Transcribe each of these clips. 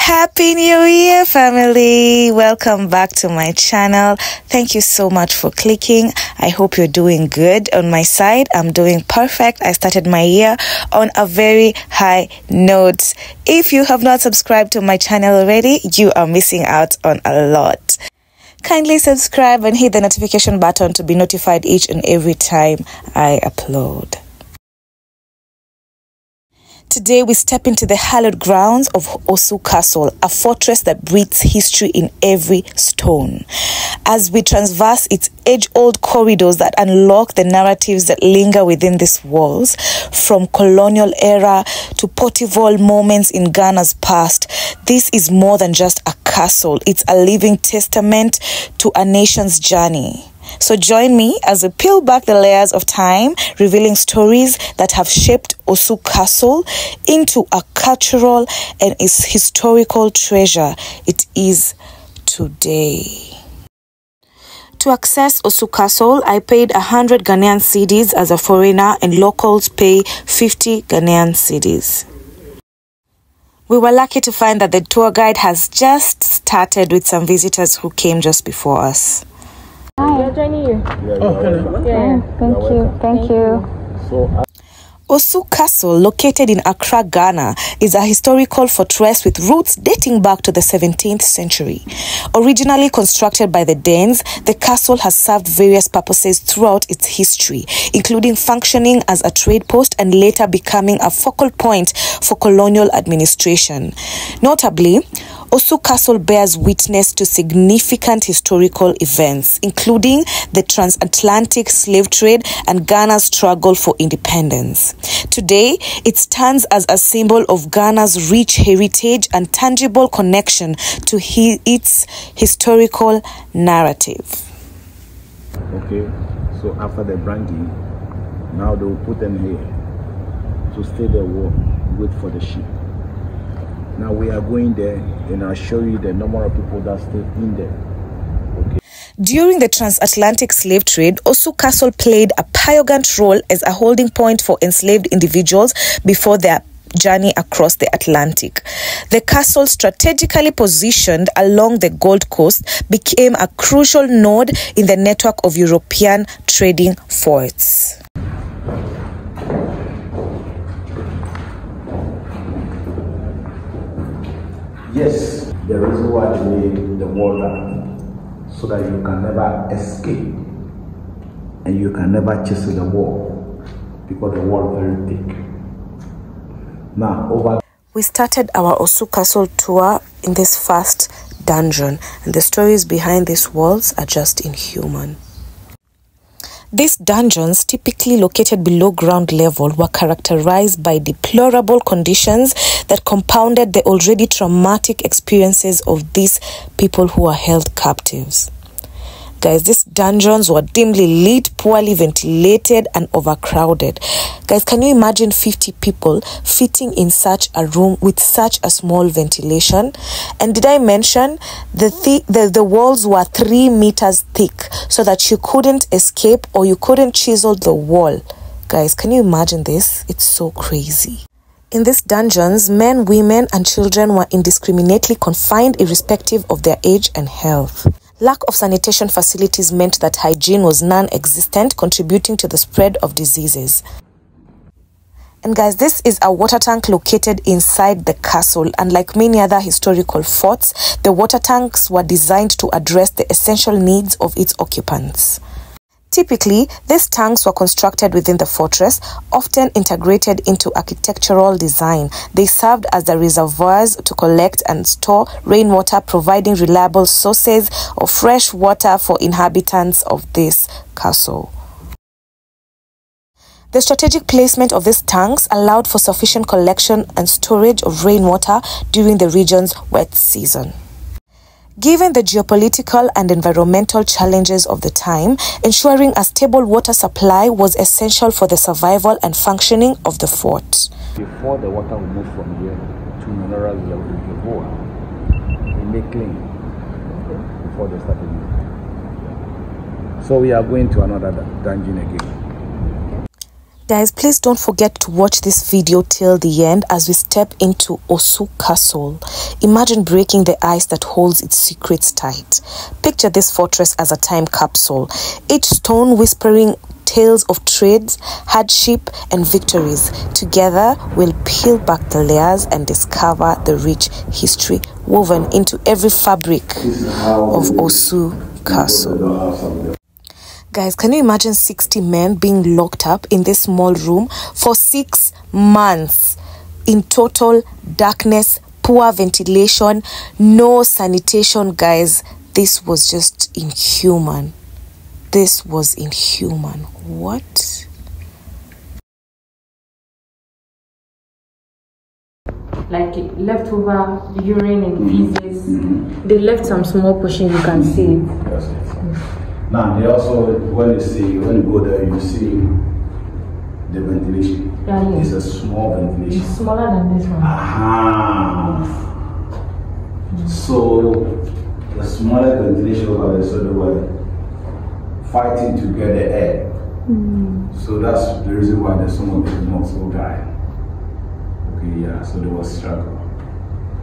Happy New Year, family! Welcome back to my channel. Thank you so much for clicking. I hope you're doing good. On my side, I'm doing perfect. I started my year on a very high note. If you have not subscribed to my channel already, you are missing out on a lot. Kindly subscribe and hit the notification button to be notified each and every time I upload. Today we step into the hallowed grounds of Osu Castle, a fortress that breathes history in every stone. As we traverse its age-old corridors that unlock the narratives that linger within these walls, from colonial era to potival moments in Ghana's past, this is more than just a castle. It's a living testament to a nation's journey. So join me as we peel back the layers of time, revealing stories that have shaped Osu Castle into a cultural and historical treasure it is today. To access Osu Castle, I paid 100 Ghanaian cedis as a foreigner, and locals pay 50 Ghanaian cedis. We were lucky to find that the tour guide has just started with some visitors who came just before us. Hi. We are joining you. Thank you. Osu Castle, located in Accra, Ghana, is a historical fortress with roots dating back to the 17th century. Originally constructed by the Danes, the castle has served various purposes throughout its history, including functioning as a trade post and later becoming a focal point for colonial administration. Notably, Osu Castle bears witness to significant historical events, including the transatlantic slave trade and Ghana's struggle for independence. Today, it stands as a symbol of Ghana's rich heritage and tangible connection to its historical narrative. Okay, so after the branding, now they will put them here to stay there, wait for the ship. Now we are going there, and I'll show you the number of people that stay in there. Okay. During the transatlantic slave trade, Osu Castle played a pioneering role as a holding point for enslaved individuals before their journey across the Atlantic. The castle, strategically positioned along the Gold Coast, became a crucial node in the network of European trading forts. Yes, the reason why they made the wall down, so that you can never escape and you can never chisel the wall, because the wall is very thick. Now, we started our Osu Castle tour in this first dungeon, and the stories behind these walls are just inhuman. These dungeons, typically located below ground level, were characterized by deplorable conditions that compounded the already traumatic experiences of these people who were held captives. Guys, these dungeons were dimly lit, poorly ventilated, and overcrowded. Guys, can you imagine 50 people fitting in such a room with such a small ventilation? And did I mention the walls were 3 meters thick, so that you couldn't escape or you couldn't chisel the wall? Guys, can you imagine this? It's so crazy. In these dungeons, men, women, and children were indiscriminately confined irrespective of their age and health. Lack of sanitation facilities meant that hygiene was non-existent, contributing to the spread of diseases. And guys, this is a water tank located inside the castle, and like many other historical forts, the water tanks were designed to address the essential needs of its occupants. Typically, these tanks were constructed within the fortress, often integrated into architectural design. They served as the reservoirs to collect and store rainwater, providing reliable sources of fresh water for inhabitants of this castle. The strategic placement of these tanks allowed for sufficient collection and storage of rainwater during the region's wet season. Given the geopolitical and environmental challenges of the time, ensuring a stable water supply was essential for the survival and functioning of the fort. Before the water will move from here to another reservoir, they make clean before they start using. So we are going to another dungeon again. Guys, please don't forget to watch this video till the end as we step into Osu Castle. Imagine breaking the ice that holds its secrets tight. Picture this fortress as a time capsule, each stone whispering tales of trades, hardship, and victories. Together, we'll peel back the layers and discover the rich history woven into every fabric of Osu Castle. Guys, can you imagine 60 men being locked up in this small room for 6 months in total darkness, poor ventilation, no sanitation? Guys, this was just inhuman. This was inhuman. What? Like leftover urine and feces. They left some small portion, you can see it. That's it. Now they also, when you go there, you see the ventilation. Yeah, yeah. It's a small ventilation. It's smaller than this one. So the smaller ventilation over there, so they were fighting to get the air. So that's the reason why there's some of the monks will die. Okay, yeah, so there was struggle.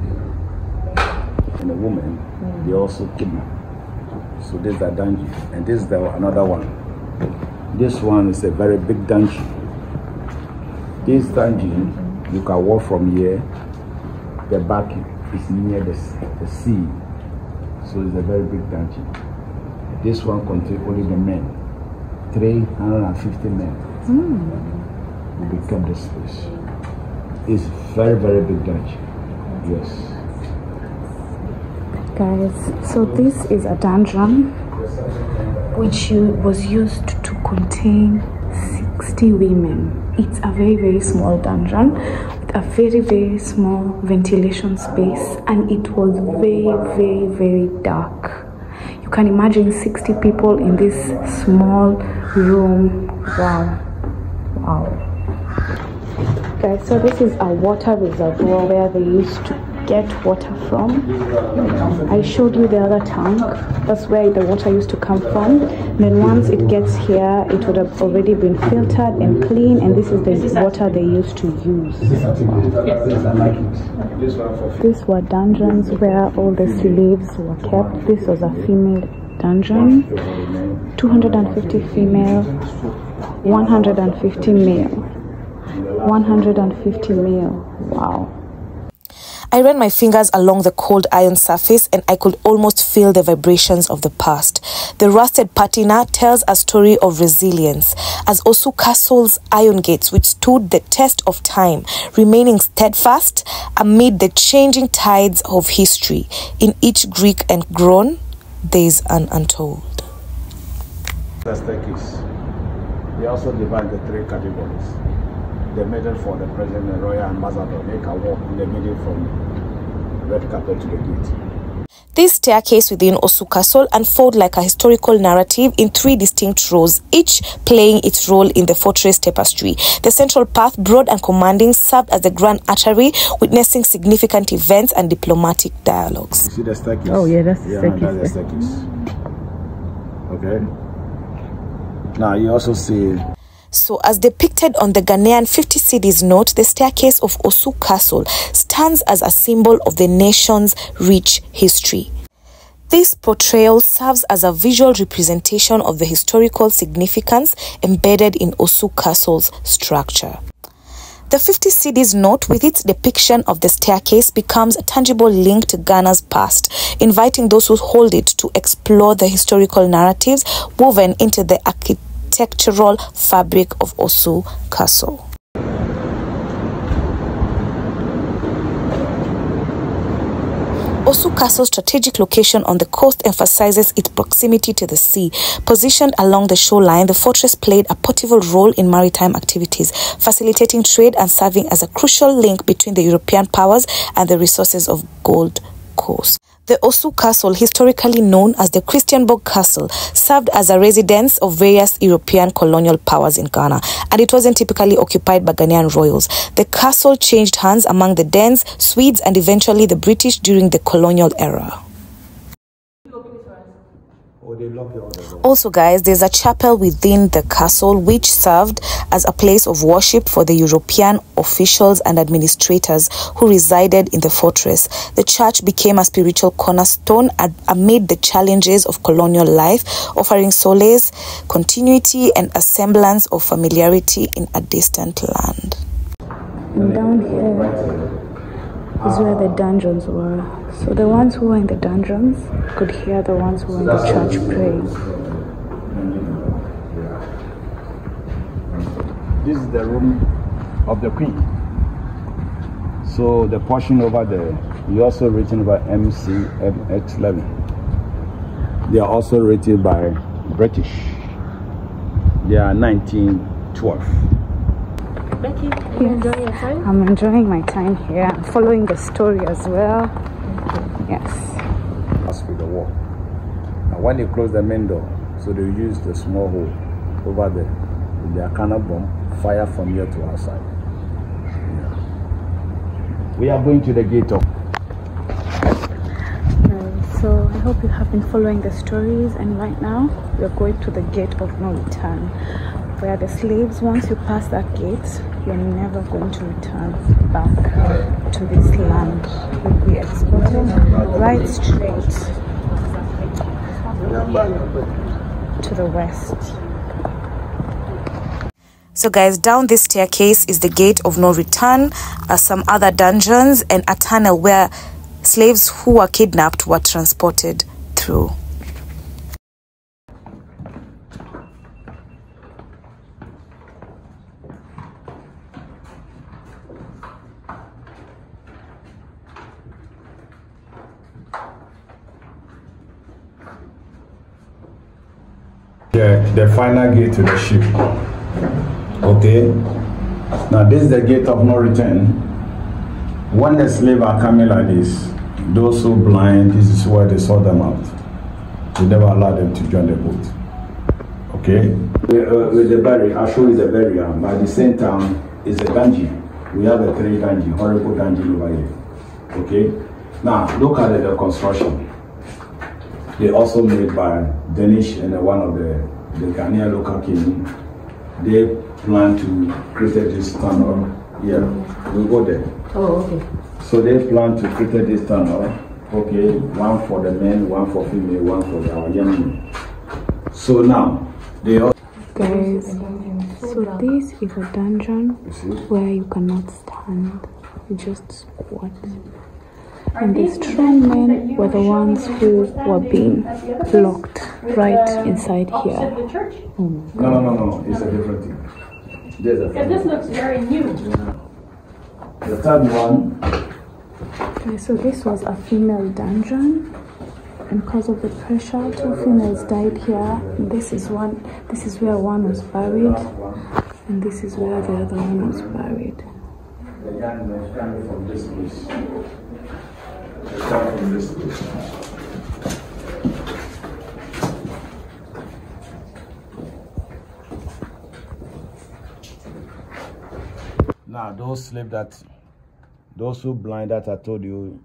Yeah. And the woman, they also kidnapped. So this is the dungeon, and this is another one. This one is a very big dungeon. This dungeon, you can walk from here. The back is near the sea, so it's a very big dungeon. This one contains only the men, 350 men. Will become this place. It's very, very big dungeon. Yes. Guys, so this is a dungeon which was used to contain 60 women. It's a very, very small dungeon with a very, very small ventilation space, and it was very, very, very dark. You can imagine 60 people in this small room. Wow. Guys, so this is a water reservoir where they used to get water from. I showed you the other tank. That's where the water used to come from. Then once it gets here, it would have already been filtered and clean, and this is the water they used to use. These were dungeons where all the slaves were kept. This was a female dungeon. 250 female, 150 male. 150 male. Wow. I ran my fingers along the cold iron surface and I could almost feel the vibrations of the past. The rusted patina tells a story of resilience, as Osu Castle's iron gates withstood the test of time, remaining steadfast amid the changing tides of history. In each Greek and groan, there is an untold. The staircase. They also divide the 3 categories. The middle for the president, the royal ambassador, they can walk in the middle from red carpet to the gate. This staircase within Osu Castle unfolds like a historical narrative in 3 distinct rows, each playing its role in the fortress tapestry. The central path, broad and commanding, served as the grand artery, witnessing significant events and diplomatic dialogues. You see the staircase? Oh yeah, that's the staircase. That's the staircase. Okay. Now you also see. So, as depicted on the Ghanaian 50 cedis note, the staircase of Osu Castle stands as a symbol of the nation's rich history. This portrayal serves as a visual representation of the historical significance embedded in Osu Castle's structure. The 50 cedis note, with its depiction of the staircase, becomes a tangible link to Ghana's past, inviting those who hold it to explore the historical narratives woven into the architectural fabric of Osu Castle. Osu Castle's strategic location on the coast emphasizes its proximity to the sea. Positioned along the shoreline, the fortress played a pivotal role in maritime activities, facilitating trade and serving as a crucial link between the European powers and the resources of Gold Coast. The Osu Castle, historically known as the Christiansborg Castle, served as a residence of various European colonial powers in Ghana, and it wasn't typically occupied by Ghanaian royals. The castle changed hands among the Danes, Swedes, and eventually the British during the colonial era. Also guys, there's a chapel within the castle which served as a place of worship for the European officials and administrators who resided in the fortress. The church became a spiritual cornerstone amid the challenges of colonial life, offering solace, continuity and a semblance of familiarity in a distant land. And down here is where the dungeons were. So the ones who were in the dungeons could hear the ones who were in the church praying. This is the room of the queen. So the portion over there, you also written by MCMX11. They are also rated by British. They are 1912. Becky, are you enjoying your time? I'm enjoying my time here. I'm following the story as well. Yes. With the wall. And when they close the main door, so they use the small hole over there with their cannon bomb, fire from here to outside. Yeah. We are going to the gate of. So I hope you have been following the stories, and right now we're going to the gate of no return, where the slaves, once you pass that gate, you're never going to return back to this land. You'll be exported right straight to the west. So guys, down this staircase is the gate of no return, some other dungeons and a tunnel where slaves who were kidnapped were transported through. The final gate to the ship. Okay. Now this is the gate of no return. When the slaves are coming like this, those who blind, this is where they sort them out. They never allow them to join the boat. Okay. With the barrier, I'll show you the barrier. But at the same time, it's a dungeon. We have a 3 dungeon, horrible dungeon over here. Okay. Now look at the construction. They also made by Danish and one of the Ghanaian local king. They plan to create this tunnel. Yeah, we go there. Oh, okay. So they plan to create this tunnel. Okay, one for the men, one for female, one for our young men. So now they all. Guys, so this is a dungeon where you cannot stand. You just squat. And the strong men were the ones who were being locked right inside here. No, it's a different thing. This looks very new. The third one. Okay, so this was a female dungeon, and because of the pressure, 2 females died here. This is where one was buried, and this is where the other one was buried. The young men coming from this place. They come from this place. Now those who blind that I told you,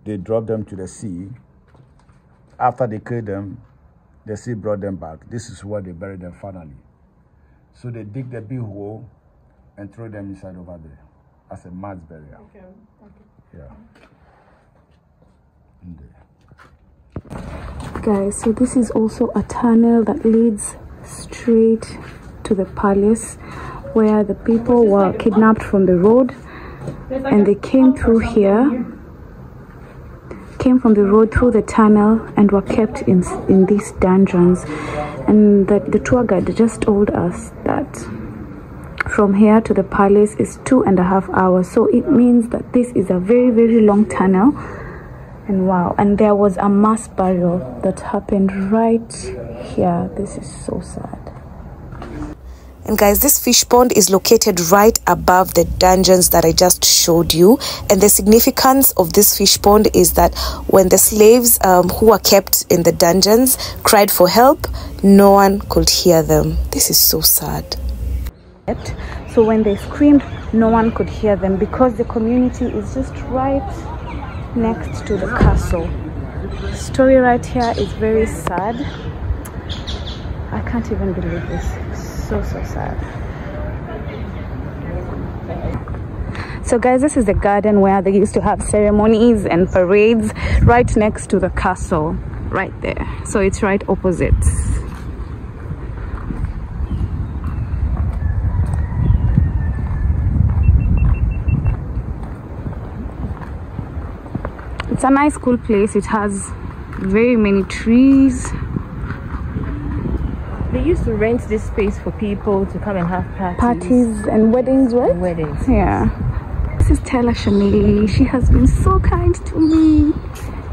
they dropped them to the sea. After they killed them, the sea brought them back. This is where they buried them finally. So they dig the big hole and throw them inside over there as a mass burial. Okay. Yeah. Guys, so this is also a tunnel that leads straight to the palace, where the people were kidnapped from the road, and they came through here, came from the road through the tunnel, and were kept in these dungeons. And the tour guide just told us that from here to the palace is 2.5 hours. So it means that this is a very, very long tunnel. And wow, and there was a mass burial that happened right here. This is so sad. And guys, this fish pond is located right above the dungeons that I just showed you. And the significance of this fish pond is that when the slaves who were kept in the dungeons cried for help, no one could hear them. This is so sad. So when they screamed, no one could hear them because the community is just right next to the castle. story right here is very sad. I can't even believe this. So sad. So guys, this is the garden where they used to have ceremonies and parades, right next to the castle, right there. So it's right opposite. It's a nice, cool place. It has very many trees. They used to rent this space for people to come and have Parties and weddings, right? Weddings. Yeah. This is Stella Shanelli. She has been so kind to me.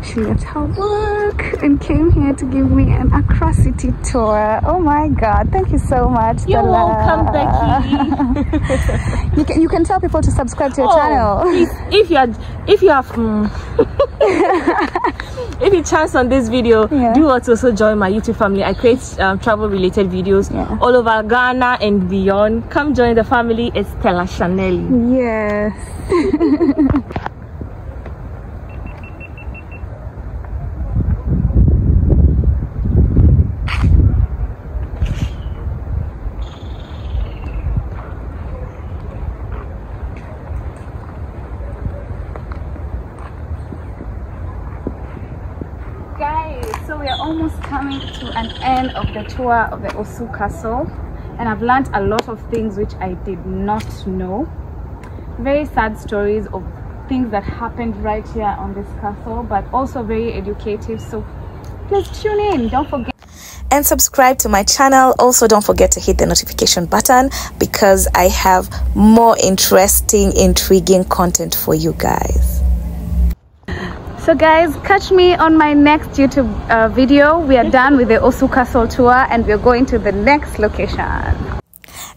She left her work and came here to give me an Accra City tour. Oh my God! Thank you so much, Stella. You're welcome, Becky. you can tell people to subscribe to your channel. Please, if you have if you chance on this video, do also join my YouTube family. I create travel related videos all over Ghana and beyond. Come join the family. It's Stella Shanelli. Yes. So we are almost coming to an end of the tour of the Osu Castle, and I've learned a lot of things which I did not know. Very sad stories of things that happened right here on this castle, but also very educative. So please tune in, don't forget and subscribe to my channel. Also, don't forget to hit the notification button because I have more interesting, intriguing content for you guys. So guys, catch me on my next YouTube video. We are done with the Osu Castle tour and we're going to the next location.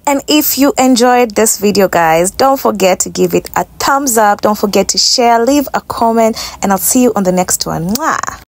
And if you enjoyed this video, guys, don't forget to give it a thumbs up. Don't forget to share, leave a comment, and I'll see you on the next one. Mwah!